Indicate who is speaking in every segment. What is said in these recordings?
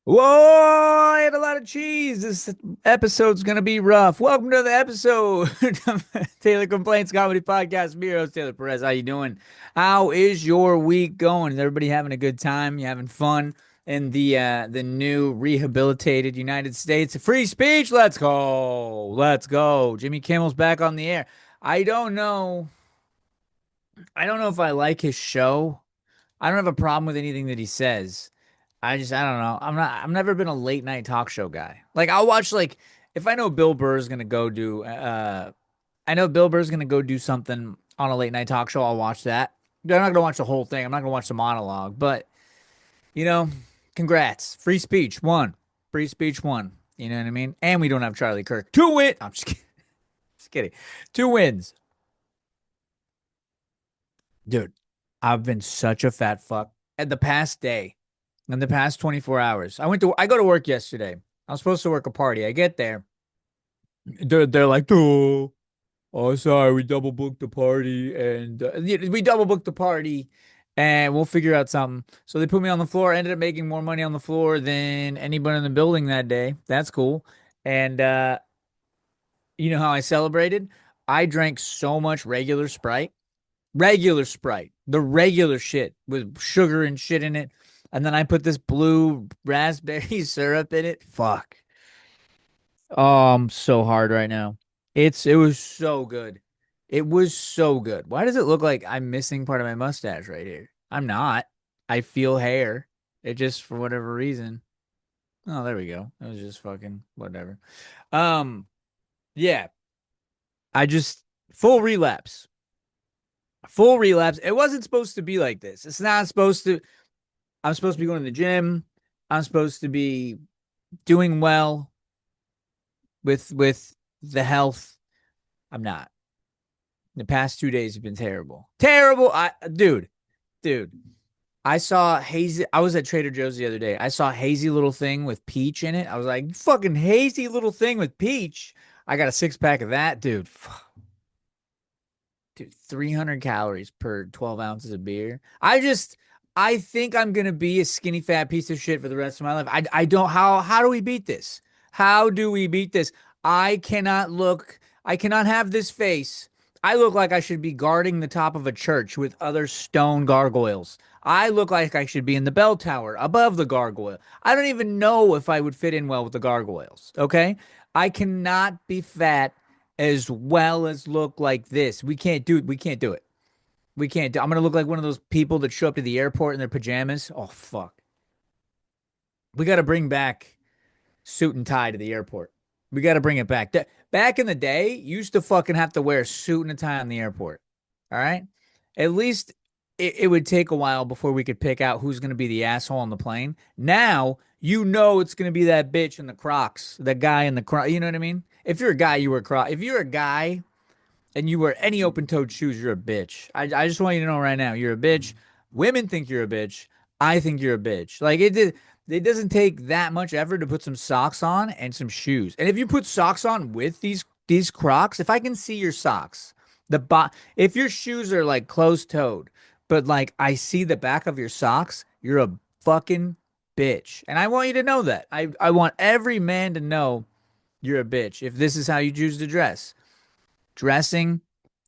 Speaker 1: Whoa, I had a lot of cheese. This episode's gonna be rough. Welcome to the episode of Taylor Complaints Comedy Podcast. Me, your host, Taylor Perez. How you doing? How is your week going? Is everybody having a good time? You having fun in the new rehabilitated United States? Free speech. Let's go. Let's go. Jimmy Kimmel's back on the air. I don't know. I don't know if I like his show. I don't have a problem with anything that he says. I don't know. I've never been a late night talk show guy. Like I'll watch like if I know Bill Burr's gonna go do I know Bill Burr's gonna go do something on a late night talk show, I'll watch that. I'm not gonna watch the whole thing. I'm not gonna watch the monologue, but you know, congrats. Free speech won. Free speech won. You know what I mean? And we don't have Charlie Kirk. Two win. I'm just kidding. Just kidding. Two wins. Dude, I've been such a fat fuck. At the past day. In the past 24 hours. I go to work yesterday. I was supposed to work a party. I get there. They're like, oh, sorry, we double booked the party and we double booked the party and we'll figure out something. So they put me on the floor. I ended up making more money on the floor than anybody in the building that day. That's cool. And you know how I celebrated? I drank so much regular Sprite, the regular shit with sugar and shit in it. And then I put this blue raspberry syrup in it. Fuck. Oh, I'm so hard right now. It was so good. It was so good. Why does it look like I'm missing part of my mustache right here? I'm not. I feel hair. It just for whatever reason. Oh, there we go. It was just fucking whatever. Um, yeah. I just full relapse. Full relapse. It wasn't supposed to be like this. It's not supposed to. I'm supposed to be going to the gym. I'm supposed to be doing well with the health. I'm not. The past 2 days have been terrible. Terrible. Dude. I saw hazy. I was at Trader Joe's the other day. I saw a hazy little thing with peach in it. I was like, fucking hazy little thing with peach. I got a six pack of that, dude. Dude, 300 calories per 12 ounces of beer. I think I'm gonna be a skinny fat piece of shit for the rest of my life. I don't. How do we beat this? How do we beat this? I cannot have this face. I look like I should be guarding the top of a church with other stone gargoyles. I look like I should be in the bell tower above the gargoyle. I don't even know if I would fit in well with the gargoyles. Okay? I cannot be fat as well as look like this. We can't do it. We can't do it. We can't do I'm gonna look like one of those people that show up to the airport in their pajamas. Oh fuck. We gotta bring back suit and tie to the airport. We gotta bring it back. Back in the day, you used to fucking have to wear a suit and a tie on the airport. All right? At least it would take a while before we could pick out who's gonna be the asshole on the plane. Now you know it's gonna be that bitch in the Crocs, the guy in the Crocs. You know what I mean? If you're a guy, you wear Crocs. If you're a guy and you wear any open-toed shoes, you're a bitch. I just want you to know right now, you're a bitch. Women think you're a bitch. I think you're a bitch. It doesn't take that much effort to put some socks on and some shoes. And if you put socks on with these Crocs, if I can see your socks, if your shoes are like closed-toed, but like I see the back of your socks, you're a fucking bitch. And I want you to know that. I want every man to know you're a bitch if this is how you choose to dress. Dressing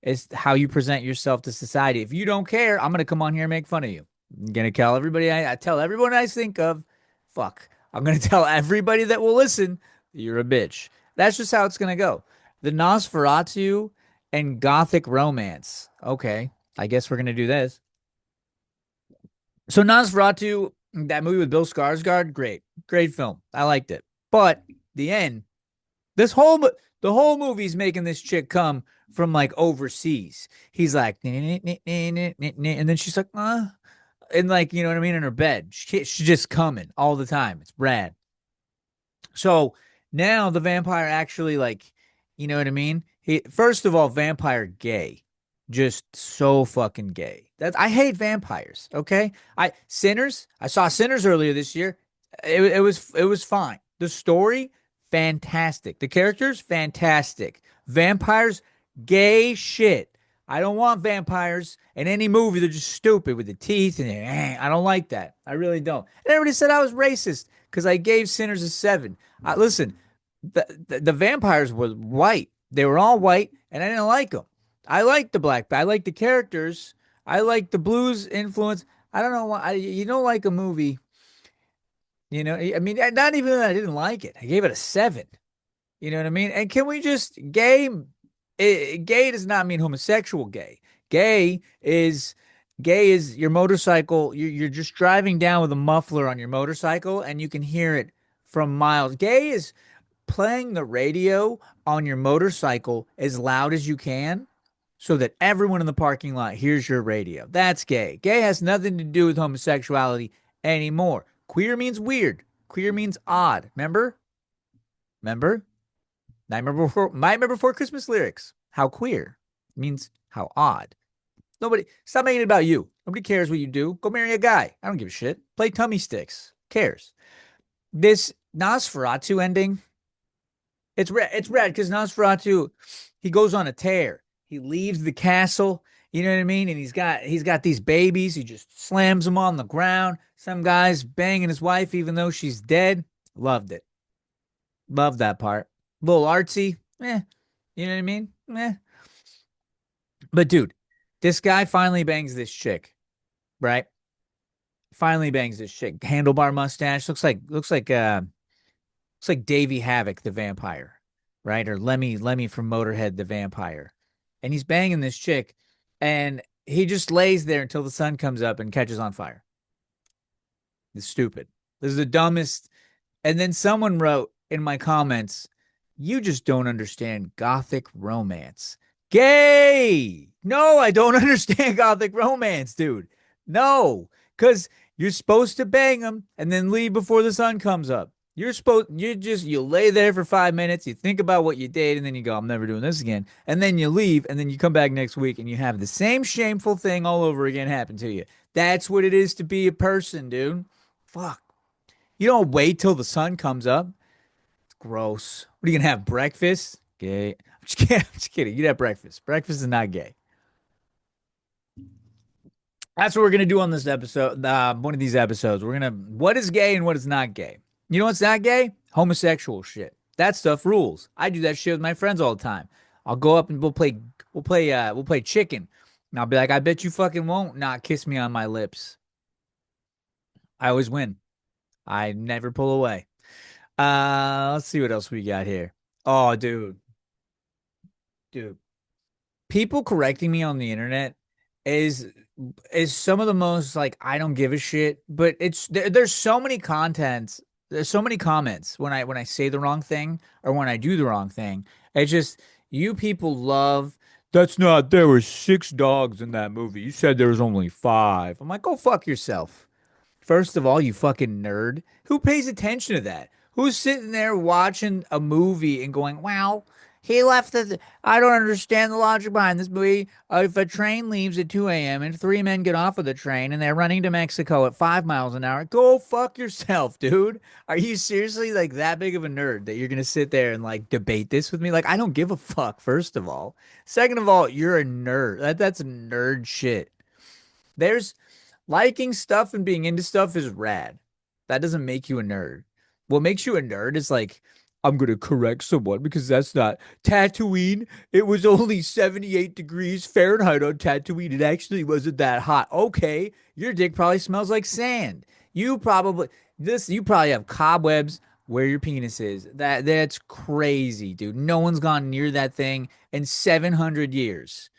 Speaker 1: is how you present yourself to society. If you don't care, I'm gonna come on here and make fun of you. I'm gonna tell everybody I tell everyone I think of, fuck. I'm gonna tell everybody that will listen, you're a bitch. That's just how it's gonna go. The Nosferatu and Gothic romance. Okay, I guess we're gonna do this. So Nosferatu, that movie with Bill Skarsgård, great film. I liked it, but the end. This whole the whole movie's making this chick come from like overseas. He's like, and then she's like, and like, you know what I mean, in her bed. She's just coming all the time. It's rad. So now the vampire actually like, you know what I mean? He first of all, vampire gay. Just so fucking gay. I hate vampires, okay? I saw Sinners earlier this year. It was fine. The story, fantastic. The characters, fantastic. Vampires, gay shit. I don't want vampires in any movie. They're just stupid with the teeth and I don't like that. I really don't. And everybody said I was racist because I gave Sinners a seven. Listen, the vampires were white. They were all white, and I didn't like them. I liked the black. I liked the characters. I liked the blues influence. I don't know why you don't like a movie. I mean, not even that I didn't like it. I gave it a seven. You know what I mean? And can we just gay does not mean homosexual gay. Gay is gay is your motorcycle. You're just driving down with a muffler on your motorcycle and you can hear it from miles. Gay is playing the radio on your motorcycle as loud as you can so that everyone in the parking lot hears your radio. That's gay. Gay has nothing to do with homosexuality anymore. Queer means weird. Queer means odd. Remember? Remember? Nightmare Before Christmas lyrics. How queer means how odd. Nobody, stop making it about you. Nobody cares what you do. Go marry a guy. I don't give a shit. Play tummy sticks. Cares. This Nosferatu ending, it's red. It's red because Nosferatu, he goes on a tear. He leaves the castle. You know what I mean? And he's got these babies. He just slams them on the ground. Some guy's banging his wife even though she's dead. Loved it. Loved that part. A little artsy. You know what I mean? But dude, this guy finally bangs this chick, right? Finally bangs this chick. Handlebar mustache. Looks like Davy Havoc, the vampire, right? Or Lemmy from Motorhead, the vampire. And he's banging this chick, and he just lays there until the sun comes up and catches on fire. It's stupid. This is the dumbest. And then someone wrote in my comments, you just don't understand gothic romance. Gay! No, I don't understand gothic romance, dude. No, because you're supposed to bang them and then leave before the sun comes up. You lay there for 5 minutes, you think about what you did, and then you go, I'm never doing this again. And then you leave, and then you come back next week and you have the same shameful thing all over again happen to you. That's what it is to be a person, dude. Fuck. You don't wait till the sun comes up. Gross. What are you gonna have? Breakfast? Gay. I'm just kidding. I'm just kidding. You'd have breakfast. Breakfast is not gay. That's what we're gonna do on this episode. One of these episodes. We're gonna what is gay and what is not gay. You know what's not gay? Homosexual shit. That stuff rules. I do that shit with my friends all the time. I'll go up and we'll play chicken. And I'll be like, I bet you fucking won't not kiss me on my lips. I always win. I never pull away. Let's see what else we got here. Oh, dude. People correcting me on the internet is is some of the most like I don't give a shit, but there's so many contents, there's so many comments when I say the wrong thing or when I do the wrong thing. It's just you people love that's not there were six dogs in that movie. You said there was only five. I'm like, go fuck yourself. First of all, you fucking nerd. Who pays attention to that? Who's sitting there watching a movie and going, wow, he left the. I don't understand the logic behind this movie. If a train leaves at 2 a.m. and three men get off of the train and they're running to Mexico at 5 miles an hour, go fuck yourself, dude. Are you seriously like that big of a nerd that you're going to sit there and like debate this with me? Like, I don't give a fuck, first of all. Second of all, you're a nerd. That's nerd shit. There's liking stuff and being into stuff is rad. That doesn't make you a nerd. What makes you a nerd is like, I'm gonna correct someone because that's not Tatooine. It was only 78 degrees Fahrenheit on Tatooine. It actually wasn't that hot. Okay, your dick probably smells like sand. You probably have cobwebs where your penis is. That's crazy, dude. No one's gone near that thing in 700 years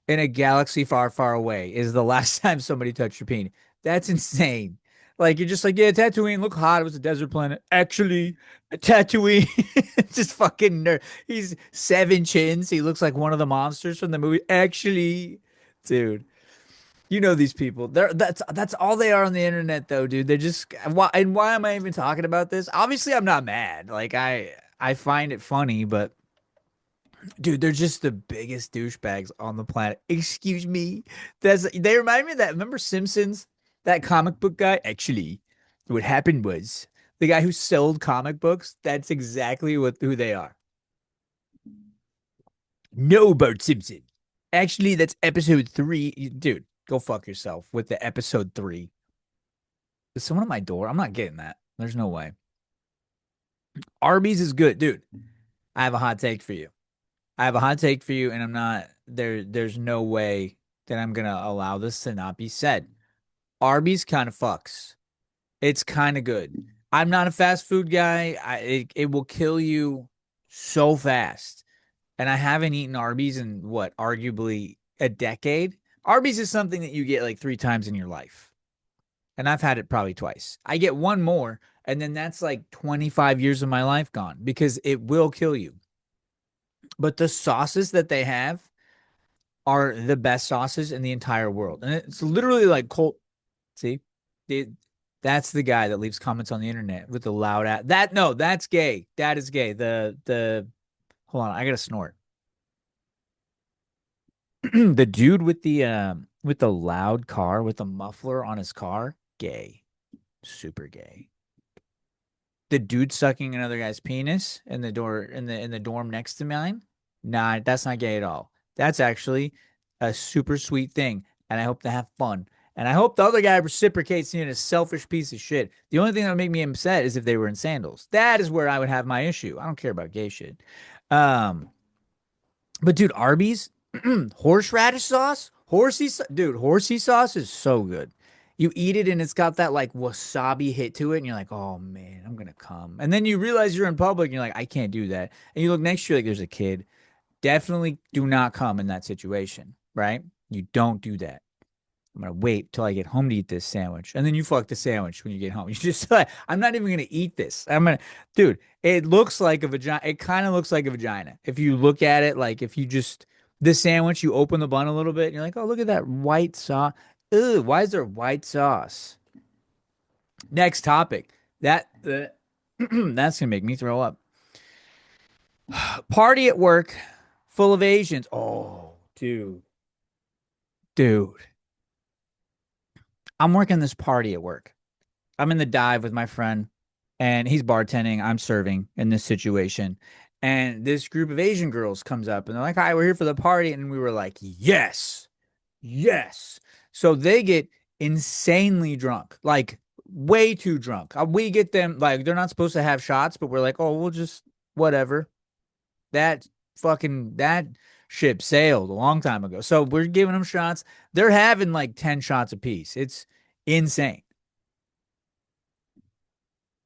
Speaker 1: in a galaxy far, far away is the last time somebody touched your penis. That's insane. Like you're just like, yeah, Tatooine, look hot. It was a desert planet. Actually, Tatooine, just fucking nerd. He's seven chins. He looks like one of the monsters from the movie. Actually, dude, you know these people. That's all they are on the internet, though, dude. They're just why am I even talking about this? Obviously, I'm not mad. Like I find it funny, but dude, they're just the biggest douchebags on the planet. Excuse me. They remind me of that. Remember Simpsons? That comic book guy? Actually, what happened was the guy who sold comic books, that's exactly who they are. No, Bart Simpson. Actually, that's episode three. Dude, go fuck yourself with the episode three. Is someone at my door? I'm not getting that. There's no way. Arby's is good, dude. I have a hot take for you. I have a hot take for you, and I'm not there. There's no way that I'm gonna allow this to not be said. Arby's kind of fucks. It's kind of good. I'm not a fast food guy. It will kill you so fast. And I haven't eaten Arby's in what, arguably a decade. Arby's is something that you get like three times in your life. And I've had it probably twice. I get one more, and then that's like 25 years of my life gone because it will kill you. But the sauces that they have are the best sauces in the entire world. And it's literally like cold. See, It- that's the guy that leaves comments on the internet with the loud ass. That no, that's gay. That is gay. The hold on, I gotta snort. The dude with the loud car with the muffler on his car, gay, super gay. The dude sucking another guy's penis in the door in the dorm next to mine, nah, that's not gay at all. That's actually a super sweet thing, and I hope to have fun. And I hope the other guy reciprocates in a selfish piece of shit. The only thing that would make me upset is if they were in sandals. That is where I would have my issue. I don't care about gay shit. Um, but dude, Arby's horseradish sauce, dude, horsey sauce is so good. You eat it and it's got that like wasabi hit to it, and you're like, oh man, I'm gonna come. And then you realize you're in public, and you're like, I can't do that. And you look next to you like there's a kid. Definitely do not come in that situation, right? You don't do that. I'm gonna wait till I get home to eat this sandwich, and then you fuck the sandwich when you get home. You just like, I'm not even gonna eat this. Dude. It looks like a vagina. It kind of looks like a vagina if you look at it. Like if you just the sandwich, you open the bun a little bit, and you're like, oh, look at that white sauce. Ugh, why is there white sauce? Next topic. That's gonna make me throw up. Party at work, full of Asians. Oh, dude, I'm working this party at work. I'm in the dive with my friend, and he's bartending. I'm serving in this situation. And this group of Asian girls comes up and they're like, hi, we're here for the party. And we were like, yes, yes. So they get insanely drunk, like way too drunk. We get them, like, they're not supposed to have shots, but we're like, oh, we'll just, whatever. That that ship sailed a long time ago. So we're giving them shots. They're having like 10 shots apiece. It's insane.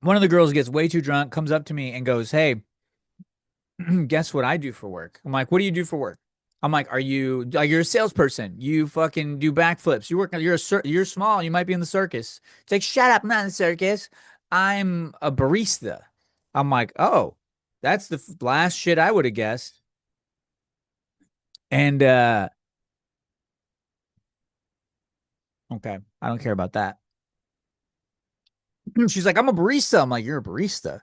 Speaker 1: One of the girls gets way too drunk, comes up to me and goes, hey, guess what I do for work? I'm like, what do you do for work? I'm like, are you like you're a salesperson? You fucking do backflips. You're small. You might be in the circus. It's like, shut up, I'm not in the circus. I'm a barista. I'm like, oh, that's the last shit I would have guessed. And okay, I don't care about that. She's like, I'm a barista. I'm like, you're a barista.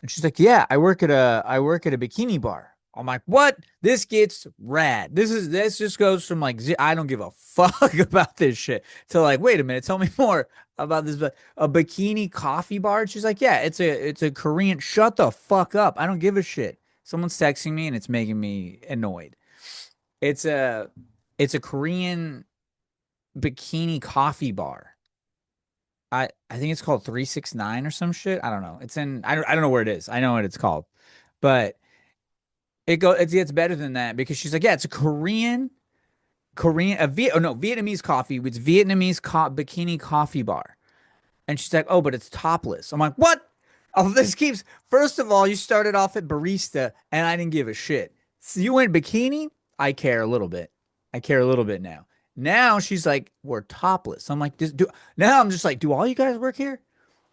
Speaker 1: And she's like, "Yeah, I work at a bikini bar." I'm like, "What? This gets rad. This just goes from like I don't give a fuck about this shit to like, wait a minute, tell me more about this a bikini coffee bar." And she's like, "Yeah, it's a Korean. Shut the fuck up. I don't give a shit. Someone's texting me and it's making me annoyed. It's a it's a Korean bikini coffee bar. I think it's called 369 or some shit. I don't know. I don't know where it is. I know what it's called. But it gets better than that because she's like, yeah, it's a Korean oh no, Vietnamese coffee with bikini coffee bar. And she's like, oh, but it's topless. I'm like, what? Oh, this keeps first of all, you started off at barista and I didn't give a shit. So you went bikini? I care a little bit. I care a little bit now. Now she's like, we're topless. I'm like, now I'm just like, do all you guys work here?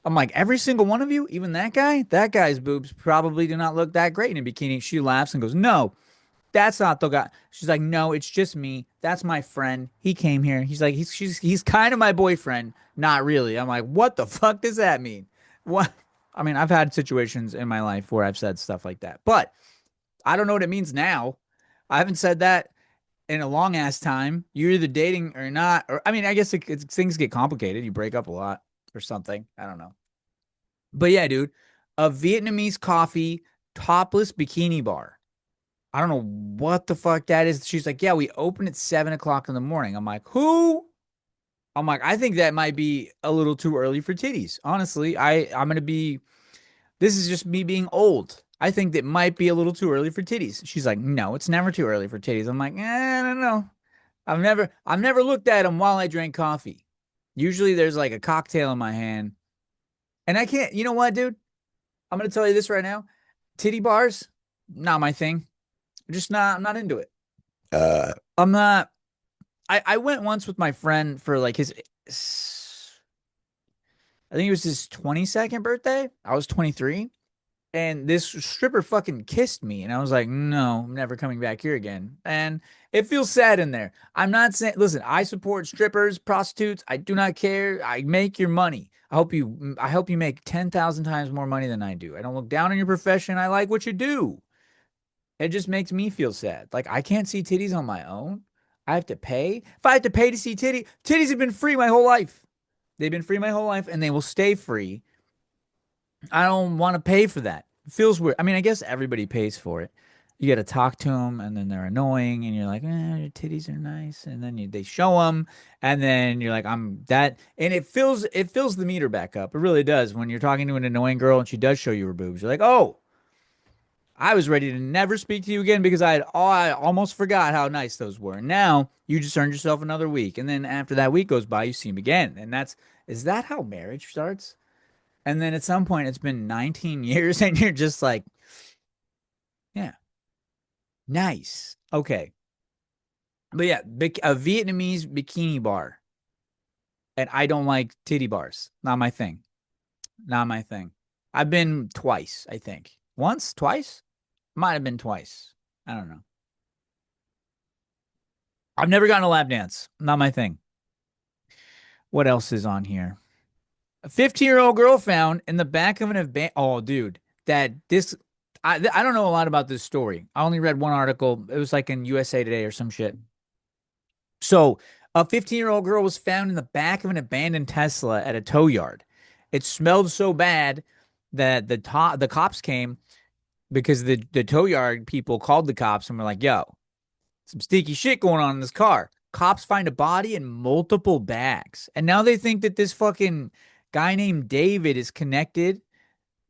Speaker 1: I'm like, every single one of you, even that guy, that guy's boobs probably do not look that great in a bikini. She laughs and goes, no, that's not the guy. She's like, no, it's just me. That's my friend. He came here. He's like, he's kind of my boyfriend. Not really. I'm like, what the fuck does that mean? What? I mean, I've had situations in my life where I've said stuff like that, but I don't know what it means now. I haven't said that in a long ass time. You're either dating or not, or I mean, I guess things get complicated. You break up a lot or something. I don't know. But yeah, dude, a Vietnamese coffee topless bikini bar. I don't know what the fuck that is. She's like, yeah, we open at 7 o'clock in the morning. I'm like, who? I'm like, I think that might be a little too early for titties. Honestly, I'm gonna be. This is just me being old. I think that might be a little too early for titties. She's like, no, it's never too early for titties. I'm like, I don't know. I've never looked at them while I drank coffee. Usually there's like a cocktail in my hand, and I can't. You know what, dude? I'm gonna tell you this right now. Titty bars, not my thing. I'm just not. I'm not into it. I'm not. I went once with my friend for like I think it was his 22nd birthday. I was 23. And this stripper fucking kissed me. And I was like, no, I'm never coming back here again. And it feels sad in there. I'm not saying, listen, I support strippers, prostitutes. I do not care. I make your money. I hope you make 10,000 times more money than I do. I don't look down on your profession. I like what you do. It just makes me feel sad. Like I can't see titties on my own. I have to pay. If I have to pay to see titties have been free my whole life. They've been free my whole life and they will stay free. I don't want to pay for that. It feels weird. I mean, I guess everybody pays for it. You got to talk to them, and then they're annoying, and you're like, your titties are nice, and then they show them, and then you're like, I'm that, and it fills the meter back up. It really does. When you're talking to an annoying girl and she does show you her boobs, you're like, oh, I was ready to never speak to you again because I almost forgot how nice those were. And now you just earned yourself another week, and then after that week goes by, you see him again, and is that how marriage starts? And then at some point, it's been 19 years, and you're just like, yeah, nice. Okay. But yeah, a Vietnamese bikini bar. And I don't like titty bars. Not my thing. Not my thing. I've been twice, I think. Once? Twice? Might have been twice. I don't know. I've never gotten a lap dance. Not my thing. What else is on here? A 15-year-old girl found in the back of an event. Oh, dude, that this. I don't know a lot about this story. I only read one article. It was like in USA Today or some shit. So, a 15-year-old girl was found in the back of an abandoned Tesla at a tow yard. It smelled so bad that the cops came because the tow yard people called the cops and were like, "Yo, some stinky shit going on in this car." Cops find a body in multiple bags, and now they think that this fucking guy named David is connected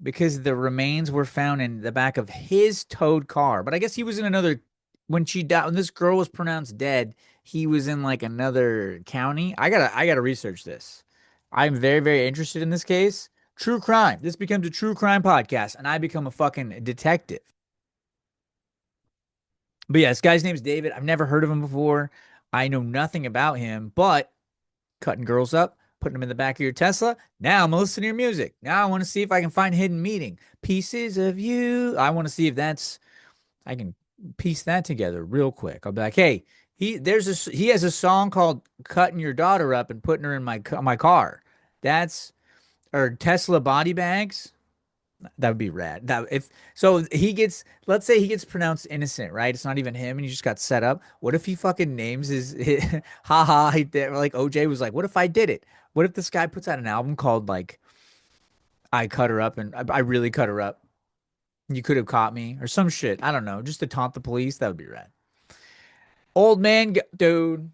Speaker 1: because the remains were found in the back of his towed car. But I guess he was in another when she died when this girl was pronounced dead, he was in like another county. I gotta research this. I'm very, very interested in this case. True crime. This becomes a true crime podcast, and I become a fucking detective. But yeah, this guy's name's David. I've never heard of him before. I know nothing about him, but cutting girls up, putting them in the back of your Tesla. Now I'm listening to your music. Now I want to see if I can find hidden meaning. Pieces of you. I want to see if I can piece that together real quick. I'll be like, hey, he has a song called "Cutting Your Daughter Up and Putting Her in my car." That's or Tesla body bags. That would be rad. That if so he gets let's say he gets pronounced innocent, right? It's not even him and he just got set up. What if he fucking names his haha he did, like OJ was like, what if I did it? What if this guy puts out an album called like I cut her up and I really cut her up. You could have caught me or some shit. I don't know. Just to taunt the police, that would be rad. Old man, dude,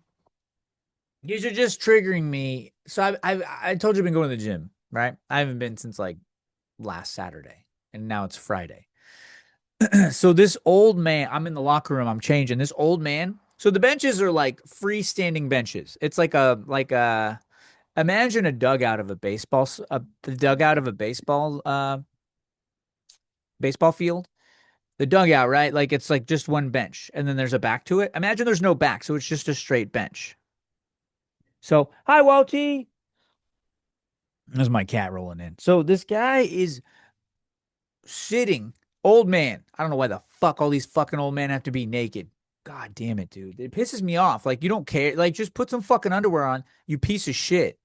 Speaker 1: these are just triggering me. So I told you I've been going to the gym, right? I haven't been since like last Saturday, and now it's Friday. So this old man, I'm in the locker room, I'm changing. This old man. So the benches are like freestanding benches. It's like a imagine a dugout of a the dugout of a baseball field. The dugout, right? Like it's like just one bench, and then there's a back to it. Imagine there's no back, so it's just a straight bench. So hi, Walty. There's my cat rolling in. So this guy is sitting, old man. I don't know why the fuck all these fucking old men have to be naked. God damn it, dude. It pisses me off. Like, you don't care. Like, just put some fucking underwear on, you piece of shit.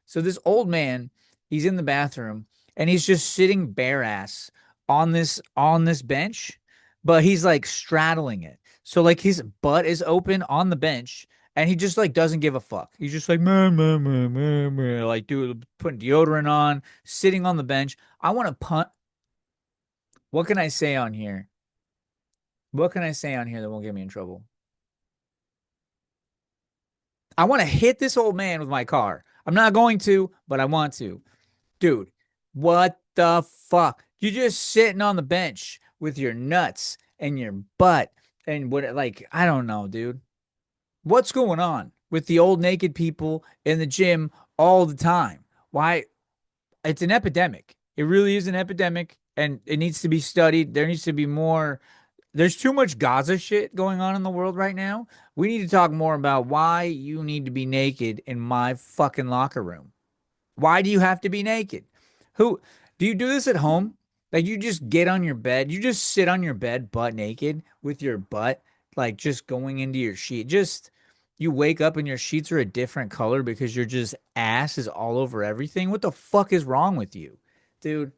Speaker 1: So, this old man, he's in the bathroom and he's just sitting bare ass on this bench, but he's like straddling it. So, like, his butt is open on the bench and he just like doesn't give a fuck. He's just like, meh, meh, meh, meh, meh, like, dude, putting deodorant on, sitting on the bench. I want to punt. What can I say on here? What can I say on here that won't get me in trouble? I want to hit this old man with my car. I'm not going to, but I want to. Dude, what the fuck? You just sitting on the bench with your nuts and your butt and what, like, I don't know, dude. What's going on with the old naked people in the gym all the time? Why? It's an epidemic. It really is an epidemic, and it needs to be studied. There needs to be more. There's too much Gaza shit going on in the world right now. We need to talk more about why you need to be naked in my fucking locker room. Why do you have to be naked? Who do you do this at home? Like you just get on your bed, you just sit on your bed butt naked with your butt like just going into your sheet. Just you wake up and your sheets are a different color because your just ass is all over everything. What the fuck is wrong with you? Dude,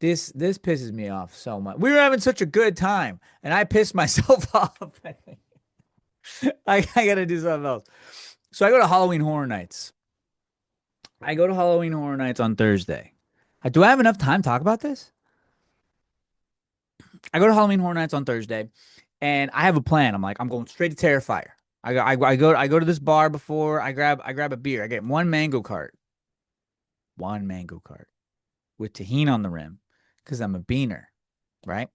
Speaker 1: this pisses me off so much. We were having such a good time and I pissed myself off. I gotta do something else. So I go to Halloween Horror Nights. I go to Halloween Horror Nights on Thursday. Do I have enough time to talk about this? I go to Halloween Horror Nights on Thursday, and I have a plan. I'm like, I'm going straight to Terrifier. I go to this bar before I grab a beer. I get one mango cart with tahini on the rim, because I'm a beaner, right?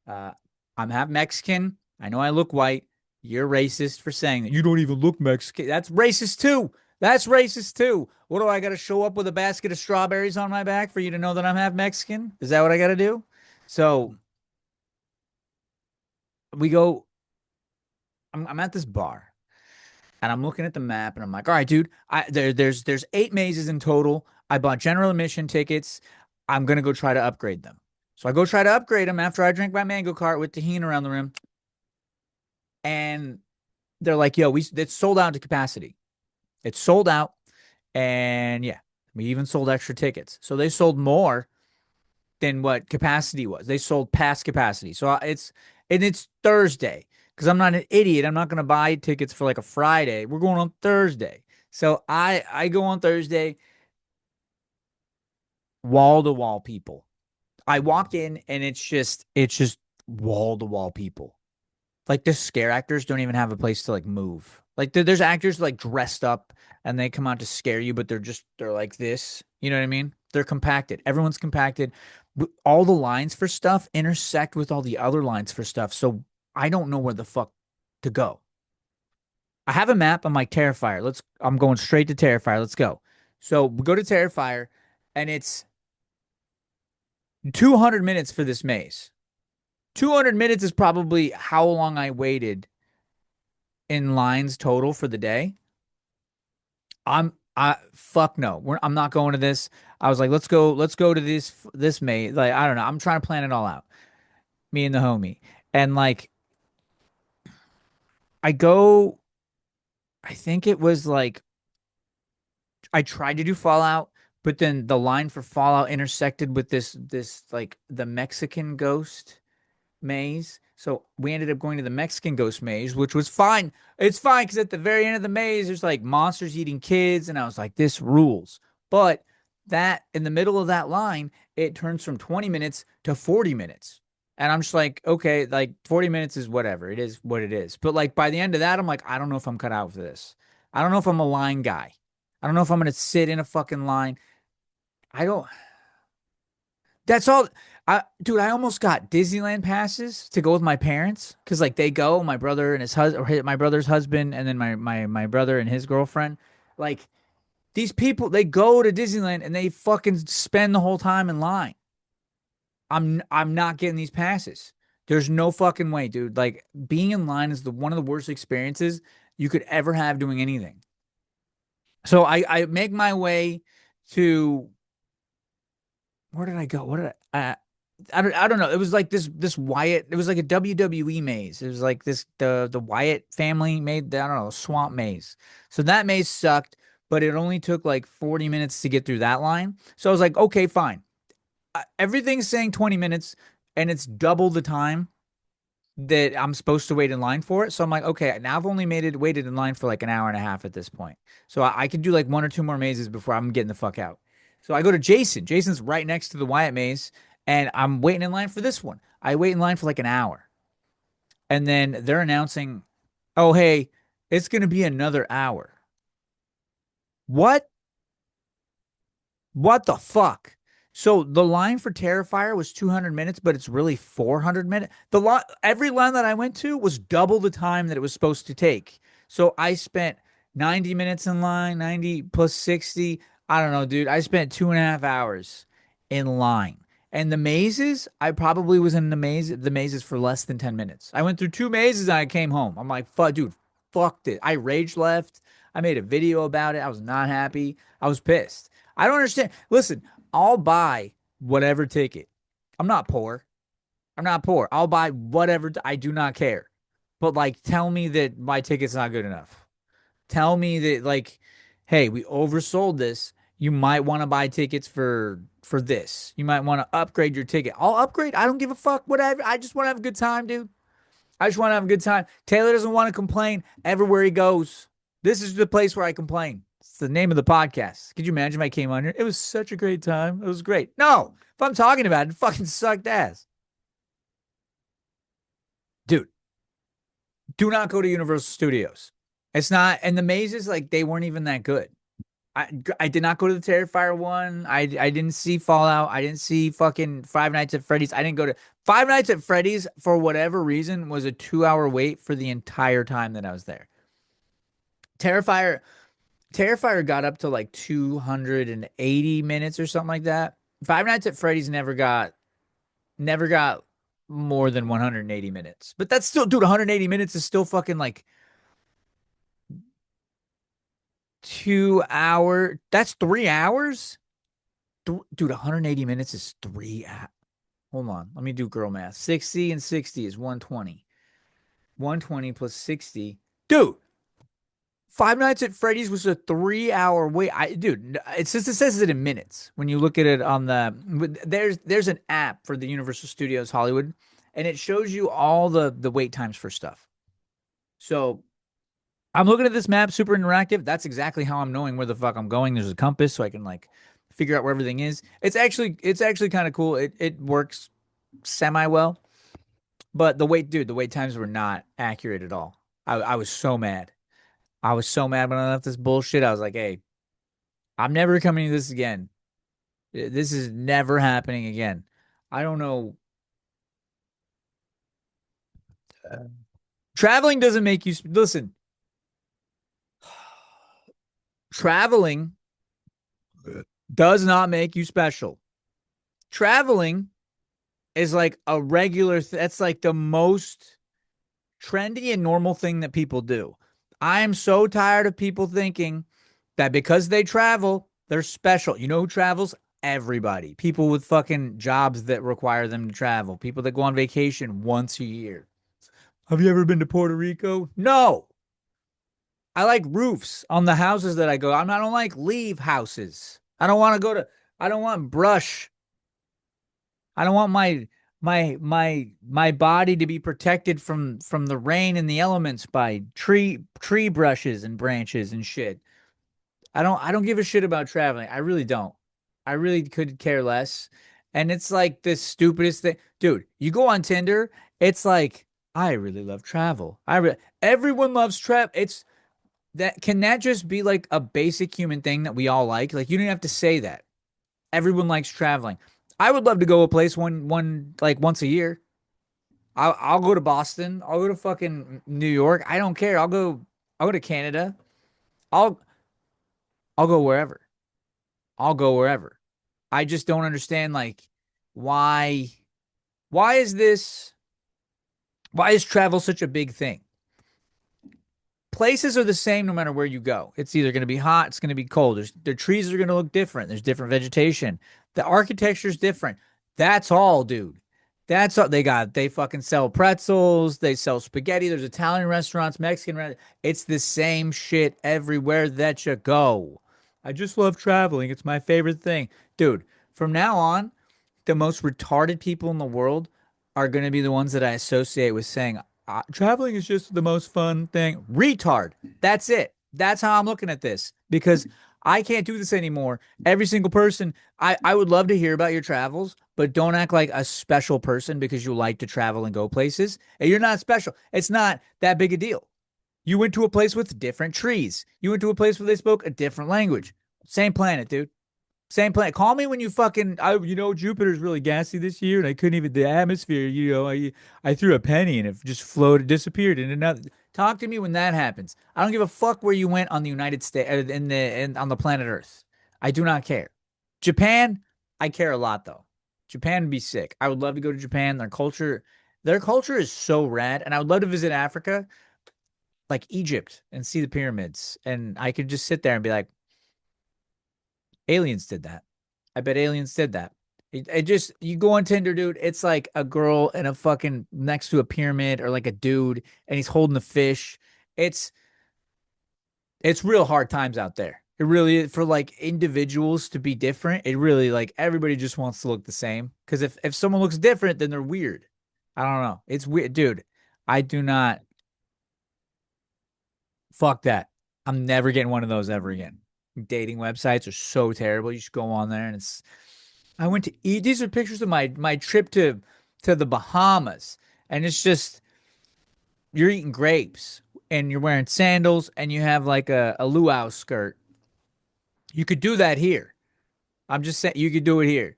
Speaker 1: Uh, I'm half Mexican. I know I look white. You're racist for saying that. You don't even look Mexican. That's racist too. That's racist too. What do I got to show up with a basket of strawberries on my back for you to know that I'm half Mexican? Is that what I got to do? So we go. I'm at this bar and I'm looking at the map and I'm like, all right, dude. There's 8 mazes in total. I bought general admission tickets. I'm gonna go try to upgrade them. So I go try to upgrade them after I drink my mango cart with tahini around the rim, and they're like, yo, it's sold out to capacity. It's sold out. And yeah, we even sold extra tickets. So they sold more than what capacity was. They sold past capacity. So it's Thursday because I'm not an idiot. I'm not going to buy tickets for like a Friday. We're going on Thursday. So I go on Thursday, wall to wall people. I walk in and it's just wall to wall people. Like the scare actors don't even have a place to like move. Like there's actors like dressed up and they come out to scare you, but they're like this. You know what I mean? They're compacted. Everyone's compacted. All the lines for stuff intersect with all the other lines for stuff. So I don't know where the fuck to go. I have a map. I'm like Terrifier. I'm going straight to Terrifier. Let's go. So we go to Terrifier and it's 200 minutes for this maze. 200 minutes is probably how long I waited in lines total for the day. I fuck no. I'm not going to this. I was like, let's go to this maze. Like, I don't know. I'm trying to plan it all out. Me and the homie. And like I go, I think it was like I tried to do Fallout, but then the line for Fallout intersected with this like the Mexican ghost maze. So we ended up going to the Mexican ghost maze, which was fine. It's fine because at the very end of the maze, there's like monsters eating kids, and I was like, this rules. But that in the middle of that line, it turns from 20 minutes to 40 minutes. And I'm just like, okay, like 40 minutes is whatever. It is what it is. But like by the end of that, I'm like, I don't know if I'm cut out for this. I don't know if I'm a line guy. I don't know if I'm gonna sit in a fucking line. I don't. That's all. Dude, I almost got Disneyland passes to go with my parents because like they go, my brother and his husband, or my brother's husband, and then my brother and his girlfriend. Like these people, they go to Disneyland and they fucking spend the whole time in line. I'm not getting these passes. There's no fucking way, dude. Like being in line is the one of the worst experiences you could ever have doing anything. So I make my way to where did I go? What did I don't know. It was like this Wyatt. It was like a WWE maze. It was like this the Wyatt family made I don't know, swamp maze. So that maze sucked, but it only took like 40 minutes to get through that line. So I was like, okay, fine. Everything's saying 20 minutes and it's double the time that I'm supposed to wait in line for it. So I'm like, okay, now I've only waited in line for like an hour and a half at this point. So I could do like one or two more mazes before I'm getting the fuck out. So I go to Jason. Jason's right next to the Wyatt maze, and I'm waiting in line for this one. I wait in line for like an hour. And then they're announcing, oh, hey, it's going to be another hour. What? What the fuck? So the line for Terrifier was 200 minutes, but it's really 400 minutes. Every line that I went to was double the time that it was supposed to take. So I spent 90 minutes in line, 90 plus 60. I don't know, dude. I spent 2.5 hours in line. And the mazes, I probably was in the mazes for less than 10 minutes. I went through two mazes and I came home. I'm like, fuck, dude, fuck it. I rage left. I made a video about it. I was not happy. I was pissed. I don't understand. Listen, I'll buy whatever ticket. I'm not poor. I'm not poor. I'll buy whatever. I do not care. But like, tell me that my ticket's not good enough. Tell me that like, hey, we oversold this. You might want to buy tickets for this. You might want to upgrade your ticket. I'll upgrade. I don't give a fuck. Whatever. I just want to have a good time, dude. I just want to have a good time. Taylor doesn't want to complain everywhere he goes. This is the place where I complain. It's the name of the podcast. Could you imagine if I came on here? It was such a great time. It was great. No, if I'm talking about it, it fucking sucked ass. Dude, do not go to Universal Studios. It's not, and the mazes, like, they weren't even that good. I did not go to the Terrifier one. I didn't see Fallout. I didn't see fucking Five Nights at Freddy's. I didn't go to Five Nights at Freddy's for whatever reason was a 2 hour wait for the entire time that I was there. Terrifier Terrifier got up to like 280 minutes or something like that. Five Nights at Freddy's never got more than 180 minutes. But that's still, dude, 180 minutes is still fucking like 2 hour. That's 3 hours? Dude, 180 minutes is 3 hours. Hold on. Let me do girl math. 60 and 60 is 120. 120 plus 60. Dude, Five Nights at Freddy's was a 3 hour wait. Dude, it says it in minutes when you look at it on there's an app for the Universal Studios Hollywood, and it shows you all the wait times for stuff. So I'm looking at this map, super interactive. That's exactly how I'm knowing where the fuck I'm going. There's a compass, so I can like figure out where everything is. It's actually kind of cool. It works semi well, but the wait times were not accurate at all. I was so mad. I was so mad when I left this bullshit. I was like, hey, I'm never coming to this again. This is never happening again. I don't know. Traveling doesn't make you listen. Traveling does not make you special. Traveling is like a regular that's like the most trendy and normal thing that people do. I am so tired of people thinking that because they travel, they're special. You know who travels? Everybody. People with fucking jobs that require them to travel. People that go on vacation once a year. Have you ever been to Puerto Rico? No. I like roofs on the houses that I go. I don't like leave houses. I don't want brush. I don't want my body to be protected from the rain and the elements by tree brushes and branches and shit. I don't give a shit about traveling. I really don't. I really could care less. And it's like the stupidest thing. Dude, you go on Tinder, it's like I really love travel. Everyone loves travel. It's that can that just be like a basic human thing that we all like? Like you don't have to say that. Everyone likes traveling. I would love to go a place one like once a year. I'll go to Boston. I'll go to fucking New York. I don't care. I'll go to Canada. I'll I'll go wherever. I'll go wherever. I just don't understand like why why is this why is travel such a big thing? Places are the same no matter where you go. It's either going to be hot, it's going to be cold. The trees are going to look different. There's different vegetation. The architecture is different. That's all, dude. That's all they fucking sell pretzels, they sell spaghetti. There's Italian restaurants, It's the same shit everywhere that you go. I just love traveling. It's my favorite thing. Dude, from now on, the most retarded people in the world are going to be the ones that I associate with saying traveling is just the most fun thing. Retard. That's it. That's how I'm looking at this because I can't do this anymore. Every single person, I would love to hear about your travels, but don't act like a special person because you like to travel and go places. And you're not special. It's not that big a deal. You went to a place with different trees. You went to a place where they spoke a different language. Same planet, dude. Same planet. Call me when you fucking, Jupiter's really gassy this year, and I couldn't even, the atmosphere, I threw a penny and it just floated, disappeared into another. Talk to me when that happens. I don't give a fuck where you went on the United States, on the planet Earth. I do not care. Japan, I care a lot though. Japan would be sick. I would love to go to Japan. Their culture is so rad, and I would love to visit Africa, like Egypt, and see the pyramids, and I could just sit there and be like, aliens did that. I bet aliens did that. It just, you go on Tinder, dude. It's like a girl and a fucking next to a pyramid, or like a dude and he's holding a fish. It's it's real hard times out there. It really is, for like individuals to be different. It really, like, everybody just wants to look the same. Because if someone looks different, then they're weird. I don't know. It's weird, dude. I do not, fuck that. I'm never getting one of those ever again. Dating websites are so terrible. You just go on there and it's, I went to eat. These are pictures of my trip to the Bahamas, and it's just, you're eating grapes and you're wearing sandals and you have like a luau skirt. You could do that here. I'm just saying, you could do it here.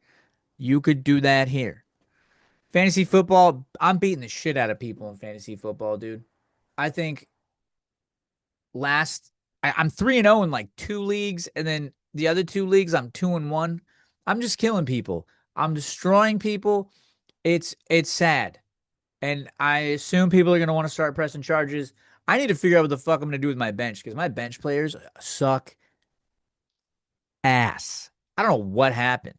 Speaker 1: You could do that here. Fantasy football, I'm beating the shit out of people in fantasy football, dude. I think last I'm 3-0 in like two leagues, and then the other two leagues I'm 2-1. I'm just killing people. I'm destroying people. It's sad. And I assume people are gonna want to start pressing charges. I need to figure out what the fuck I'm gonna do with my bench, because my bench players suck ass. I don't know what happened.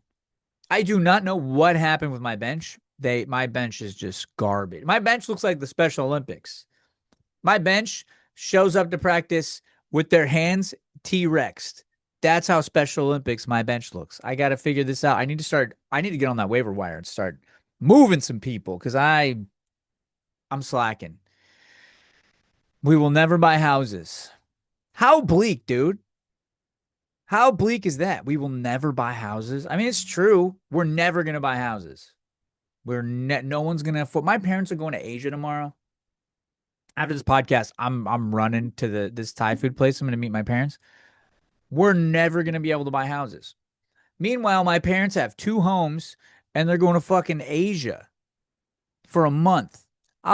Speaker 1: I do not know what happened with my bench. My bench is just garbage. My bench looks like the Special Olympics. My bench shows up to practice with their hands T-Rexed. That's how Special Olympics my bench looks. I got to figure this out. I need to get on that waiver wire and start moving some people, because I'm slacking. We will never buy houses. How bleak, dude? How bleak is that? We will never buy houses. I mean, it's true. We're never gonna buy houses. No one's gonna afford. My parents are going to Asia tomorrow. After this podcast, I'm running to this Thai food place. I'm gonna meet my parents. We're never gonna be able to buy houses. Meanwhile, my parents have two homes and they're going to fucking Asia for a month.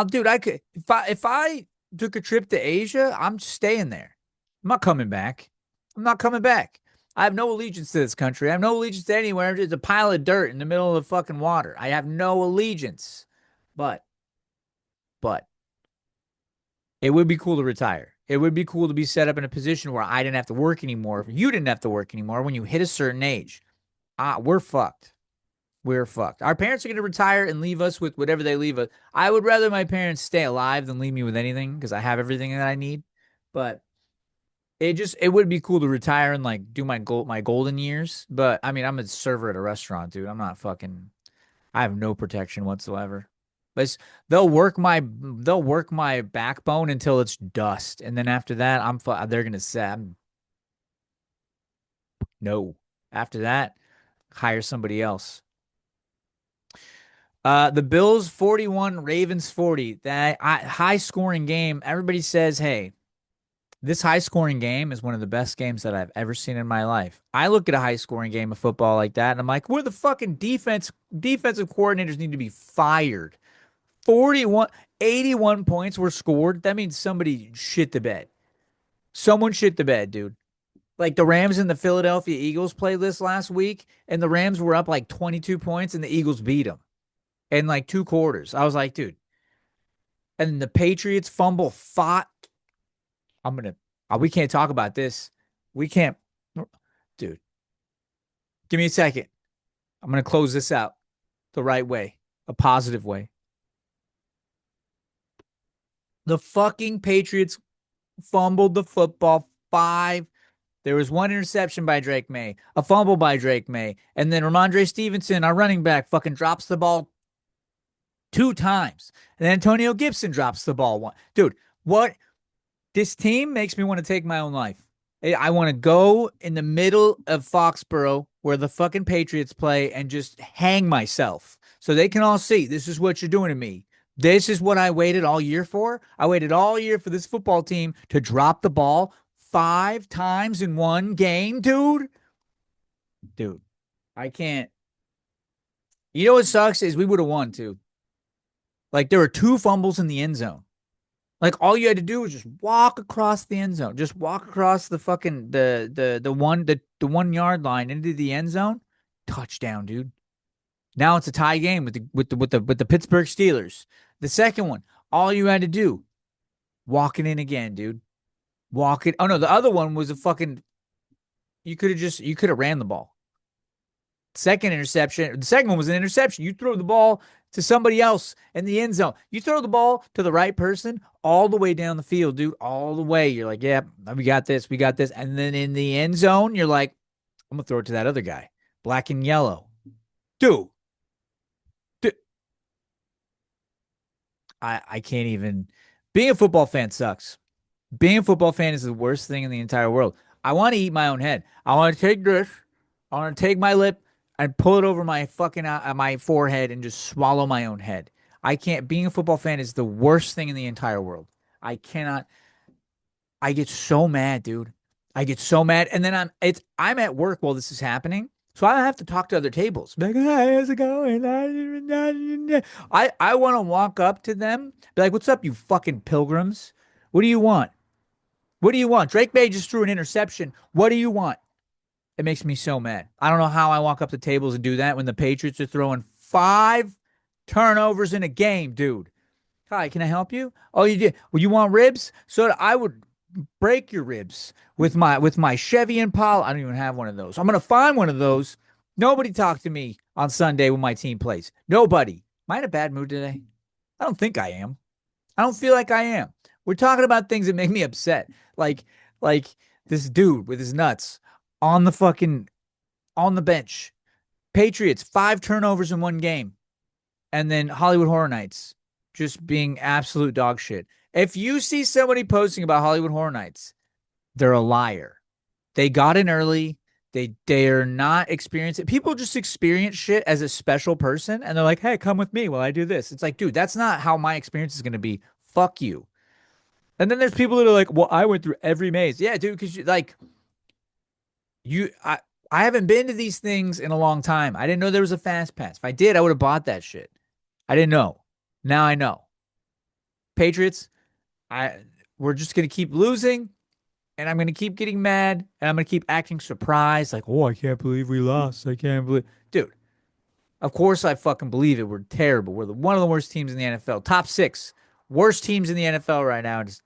Speaker 1: Dude, I could, if I took a trip to Asia, I'm staying there. I'm not coming back. I'm not coming back. I have no allegiance to this country. I have no allegiance to anywhere. It's a pile of dirt in the middle of the fucking water. I have no allegiance. But, but it would be cool to retire. It would be cool to be set up in a position where I didn't have to work anymore. If you didn't have to work anymore when you hit a certain age. We're fucked. We're fucked. Our parents are going to retire and leave us with whatever they leave us. I would rather my parents stay alive than leave me with anything, because I have everything that I need. But it would be cool to retire and like do my golden years. But I mean, I'm a server at a restaurant, dude. I'm not fucking. I have no protection whatsoever. But they'll work my backbone until it's dust, and then after that, they're gonna say, no. After that, hire somebody else. The Bills 41, Ravens 40. That high scoring game. Everybody says, "Hey, this high scoring game is one of the best games that I've ever seen in my life." I look at a high scoring game of football like that, and I'm like, "Where the fucking defensive coordinators need to be fired." 41, 81 points were scored. That means somebody shit the bed. Someone shit the bed, dude. Like the Rams and the Philadelphia Eagles played this last week, and the Rams were up like 22 points, and the Eagles beat them in like two quarters. I was like, dude. And the Patriots fumble fought. I'm gonna. We can't talk about this. We can't, dude. Give me a second. I'm gonna close this out the right way, a positive way. The fucking Patriots fumbled the football five. There was one interception by Drake May, a fumble by Drake May, and then Ramondre Stevenson, our running back, fucking drops the ball two times. And Antonio Gibson drops the ball one. Dude, what? This team makes me want to take my own life. I want to go in the middle of Foxborough where the fucking Patriots play and just hang myself so they can all see this is what you're doing to me. This is what I waited all year for. I waited all year for this football team to drop the ball 5 times in one game, dude. Dude, I can't. You know what sucks is we would have won too. Like there were 2 fumbles in the end zone. Like all you had to do was just walk across the end zone. Just walk across the fucking the 1 yard line into the end zone. Touchdown, dude. Now it's a tie game with the Pittsburgh Steelers. The second one, all you had to do, walk it in again, dude. Walk it. Oh no, the other one was a fucking you could have ran the ball. Second interception. The second one was an interception. You throw the ball to somebody else in the end zone. You throw the ball to the right person all the way down the field, dude, all the way. You're like, yeah, we got this. We got this. And then in the end zone, you're like, I'm going to throw it to that other guy, black and yellow. Dude, dude I can't even. Being a football fan sucks. Being a football fan is the worst thing in the entire world. I want to eat my own head. I want to take this. I want to take my lip and pull it over my fucking my forehead and just swallow my own head. I can't. Being a football fan is the worst thing in the entire world. I cannot. I get so mad, dude. I get so mad, and then I'm at work while this is happening, so I have to talk to other tables. Be like, hi, how's it going? I want to walk up to them, be like, what's up, you fucking pilgrims? What do you want? What do you want? Drake May just threw an interception. What do you want? It makes me so mad. I don't know how I walk up to tables and do that when the Patriots are throwing 5 turnovers in a game, dude. Hi, can I help you? Oh, you did. Well, you want ribs? So I would break your ribs with my Chevy Impala. I don't even have one of those. I'm gonna find one of those. Nobody talk to me on Sunday when my team plays. Nobody. Am I in a bad mood today? I don't think I am. I don't feel like I am. We're talking about things that make me upset. Like this dude with his nuts on the fucking on the bench. Patriots, 5 turnovers in one game. And then Hollywood Horror Nights just being absolute dog shit. If you see somebody posting about Hollywood Horror Nights, they're a liar. They got in early. They're not experiencing. People just experience shit as a special person, and they're like, "Hey, come with me while I do this." It's like, dude, that's not how my experience is going to be. Fuck you. And then there's people that are like, "Well, I went through every maze." Yeah, dude, because you, I haven't been to these things in a long time. I didn't know there was a fast pass. If I did, I would have bought that shit. I didn't know. Now I know. Patriots, I we're just gonna keep losing, and I'm gonna keep getting mad, and I'm gonna keep acting surprised, like, oh, I can't believe we lost. I can't believe, dude. Of course, I fucking believe it. We're terrible. We're one of the worst teams in the NFL. Top 6 worst teams in the NFL right now. It's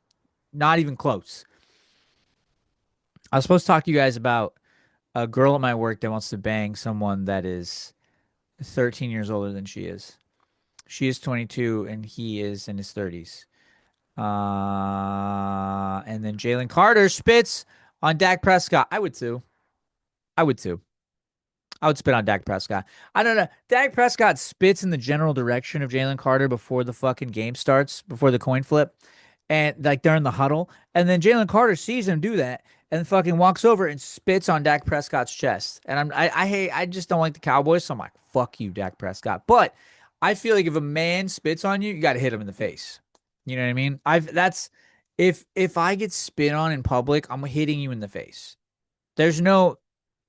Speaker 1: not even close. I was supposed to talk to you guys about a girl at my work that wants to bang someone that is 13 years older than she is. She is 22 and he is in his 30s. And then Jalen Carter spits on Dak Prescott. I would too. I would too. I would spit on Dak Prescott. I don't know. Dak Prescott spits in the general direction of Jalen Carter before the fucking game starts, before the coin flip, and like during the huddle. And then Jalen Carter sees him do that and fucking walks over and spits on Dak Prescott's chest. And I hate, I just don't like the Cowboys, so I'm like, fuck you, Dak Prescott. But I feel like if a man spits on you, you got to hit him in the face. You know what I mean? I've that's if I get spit on in public, I'm hitting you in the face. There's no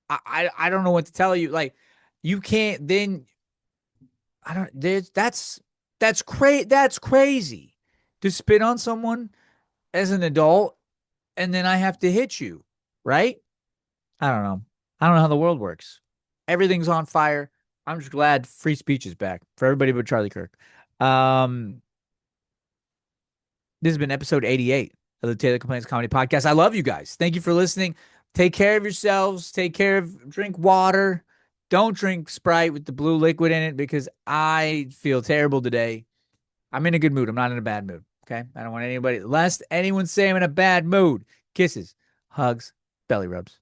Speaker 1: I don't know what to tell you. Like you can't then I don't there's that's crazy to spit on someone as an adult and then I have to hit you, right? I don't know. I don't know how the world works. Everything's on fire. I'm just glad free speech is back for everybody but Charlie Kirk. Um This has been episode 88 of the Taylor Complaints Comedy Podcast. I love you guys. Thank you for listening. Take care of yourselves. Drink water. Don't drink Sprite with the blue liquid in it because I feel terrible today. I'm in a good mood. I'm not in a bad mood. Okay. I don't want anybody, lest anyone say I'm in a bad mood. Kisses, hugs, belly rubs.